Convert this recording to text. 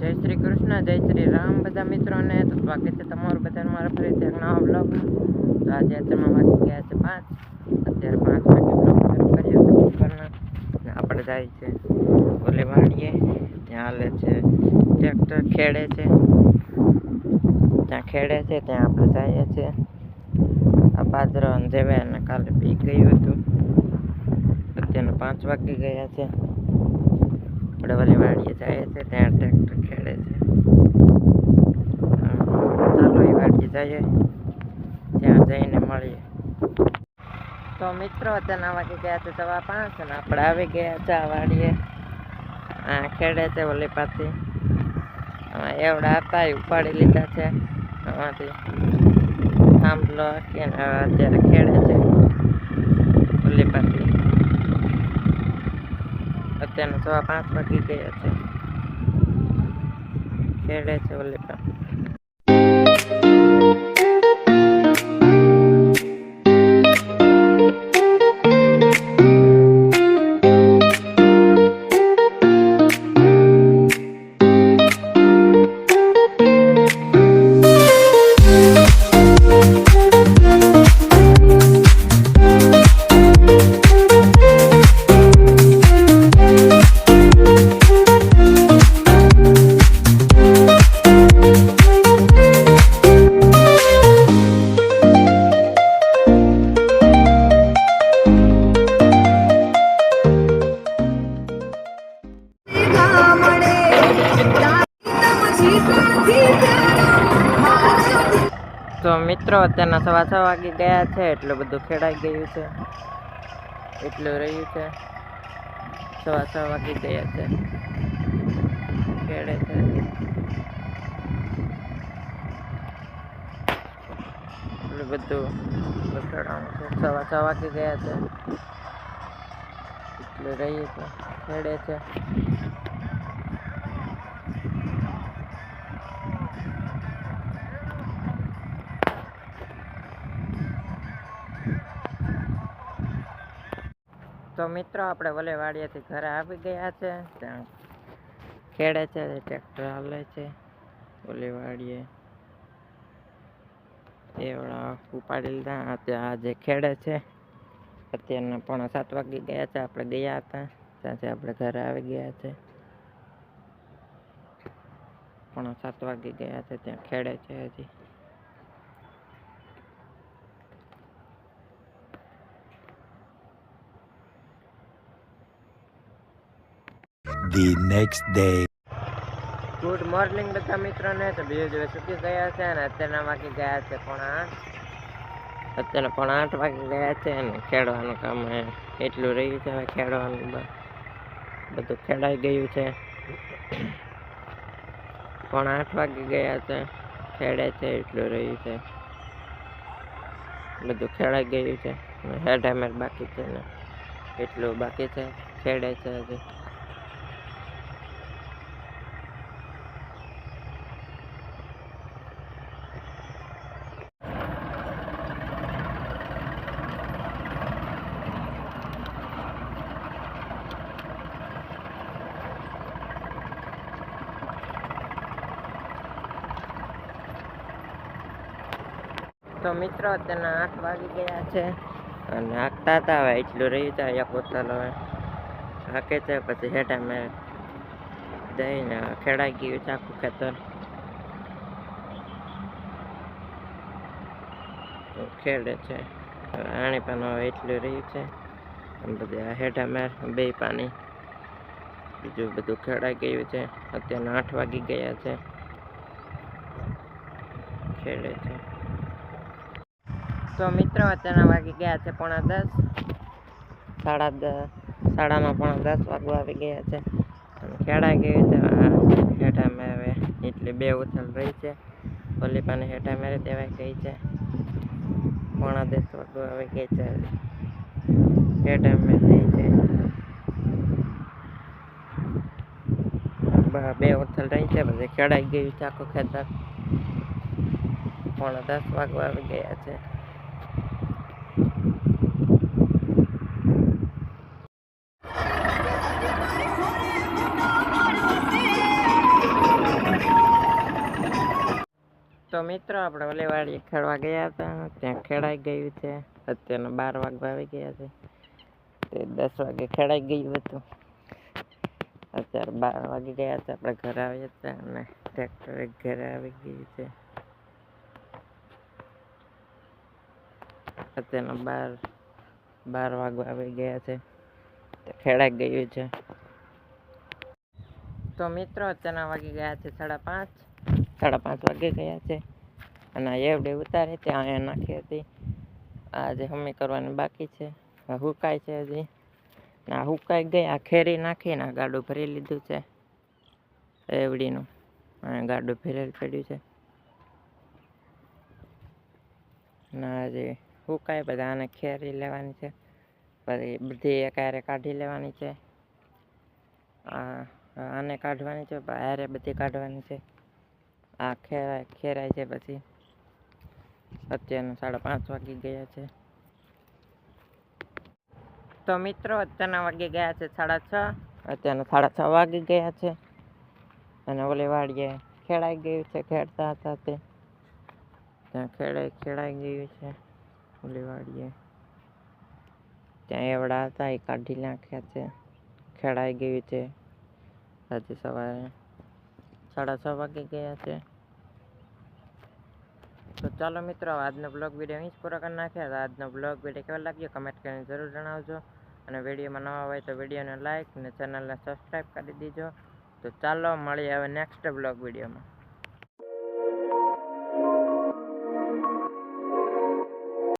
જય શ્રી કૃષ્ણ, જય શ્રી રામ બધા મિત્રોને. તો સ્વાગત છે તમારું બધાનું મારા ફરીથી એક નવા બ્લોગમાં. તો આજે અત્યારમાં વાગી ગયા છે 5. અત્યારે 5 વાગે બ્લોગ શરૂ કર્યો હતો બપોરના. આપણે જાય છે ઓલે વાડીએ, ત્યાં હાલે છે ટ્રેક્ટર ખેડે છે, ત્યાં ખેડે છે ત્યાં આપણે જઈએ છીએ. આ બાજરો જેવે અને કાલે પી ગયું હતું. અત્યારે 5 વાગી ગયા છે. આપણે ઓલી વાડીએ જઈએ છીએ, ત્યાં ટ્રેક્ટર ખેડે છે. ચાલો એ વાડીએ જઈએ, ત્યાં જઈને મળીએ. તો મિત્રો અત્યારના વાગી ગયા છે 5:15 અને આપણે આવી ગયા છે આ વાડીએ. આ ખેડે છે ઓલી પાછી. એવડા હતા એ ઉપાડી લીધા છે આમાંથી થાંભલો કે અત્યારે ખેડે છે ઓલી પાછી. અત્યારના 5:15 વાગી ગયા છે. ખેડે છે ઓલી પાછી. તો મિત્રો અત્યારના 6:15 વાગી ગયા છે. એટલું બધું ખેડાઈ ગયું છે, એટલું રહ્યું છે. 6:15 વાગી ગયા છે. ખેડે છે એટલું બધું ખેડાણું છે. 6:15 વાગી ગયા છે. એટલું રહ્યું છે, ખેડે છે. તો મિત્રો આપણે વલે વાડિયાથી ઘરે આવી ગયા છે. ત્યાં ખેડે છે, ટ્રેક્ટર હાલે છે ઓલી વાડીએ. એવડા ઉપાડી લીધા, ત્યાં આજે ખેડે છે. અત્યારના 6:45 વાગી ગયા છે. આપણે ગયા હતા ત્યાંથી આપણે ઘરે આવી ગયા છે. 6:45 વાગી ગયા છે. ત્યાં ખેડે છે હજી. The next day. Good morning બધા મિત્રોને. તો બીજો દિવસ ચૂકી ગયા છે અને અત્યારના વાગી ગયા છે 8:30. અત્યારે 8:30 વાગી ગયા છે અને ખેડવાનું કામ એટલું રહ્યું છે. હવે ખેડવાનું બધું ખેડાઈ ગયું છે. 8:30 વાગી ગયા છે. ખેડે છે એટલું રહ્યું છે. બધું ખેડાઈ ગયું છે. હેઠ બાકી છે ને એટલું બાકી છે. ખેડે છે હજી. તો મિત્રો અત્યારના 8 વાગી ગયા છે અને હાંકતા હતા. હવે એટલું રહ્યું છે. એક બોતલ હવે હાંકે છે, પછી હેઠા મેં દઈને ખેડાઈ ગયું છે આખું ખેતર. ખેડે છે આણી પાનું. હવે એટલું રહ્યું છે. બધું હેઠા મેર 2 પાણી બીજું બધું ખેડાઈ ગયું છે. અત્યારના 8 વાગી ગયા છે. ખેડે છે. તો મિત્રો અત્યારના વાગી ગયા છે 9:30. 9:30 વાગવા આવી ગયા છે અને ખેડાઈ ગયું છે. હેઠા મેં હવે એટલી 2 ઉથલ રહી છે. ઓલી પાને હેઠા મેરે દેવાઈ ગઈ છે. 9:30 વાગવા આવી ગઈ છે. હેઠા મેં થઈ છે 2 ઉથલ રહી છે. પછી ખેડાઈ ગયું છે આખું ખેતર. 9:30 વાગવા આવી ગયા છે. તો મિત્રો આપણે ઓલી વાડીએ ખેડવા ગયા હતા, ત્યાં ખેડાઈ ગયું છે. અત્યારના 12 વાગવા આવી ગયા છે. તે 10 વાગે ખેડાઈ ગયું હતું. અત્યારે 12 વાગી ગયા છે. આપણે ઘરે આવીએ છીએ અને ટ્રેક્ટર ઘરે આવી ગયું છે. અત્યારના 12 વાગવા આવી ગયા છે. ખેડાઈ ગયું છે. તો મિત્રો અત્યારના વાગી ગયા છે 5:30. 5:30 વાગી ગયા છે. અને એવડી ઉતારી ત્યાં અહીંયા નાખી હતી. આજે હમી કરવાની બાકી છે. હુકાય છે હજી. ના હુકાઈ ગઈ. આ ખેરી નાખીને ગાડું ભરી લીધું છે એવડીનું. અહીંયા ગાડું ભરેલ પડ્યું છે. ના હજી હુકાય બધા. આને ખેરી લેવાની છે. પછી બધી એકારે કાઢી લેવાની છે. આને કાઢવાની છે, હારે બધી કાઢવાની છે. આ ખેરાય છે. પછી અત્યારના 5:30 વાગી ગયા છે. તો મિત્રો અત્યારના વાગી ગયા છે 6:30. અત્યારના 6:30 વાગી ગયા છે. અને ઓલી વાડીએ ખેડાઈ ગયું છે. ખેડતા હતા તે ત્યાં ખેડાઈ ગયું છે. ઓલી વાડીએ ત્યાં એવડા હતા એ કાઢી નાખ્યા છે. ખેડાઈ ગયું છે. આજે સવારે 6:30 વાગી ગયા છે. તો ચાલો મિત્રો આજનો બ્લોગ વિડીયો અહીં જ પૂરો કરી નાખ્યા. તો આજનો બ્લોગ વિડીયો કેવો લાગ્યો કમેન્ટ કરીને જરૂર જણાવજો. અને વિડીયોમાં નવા હોય તો વિડીયોને લાઈક અને ચેનલને સબસ્ક્રાઈબ કરી દીજો. તો ચાલો મળીએ હવે નેક્સ્ટ બ્લોગ વિડીયોમાં.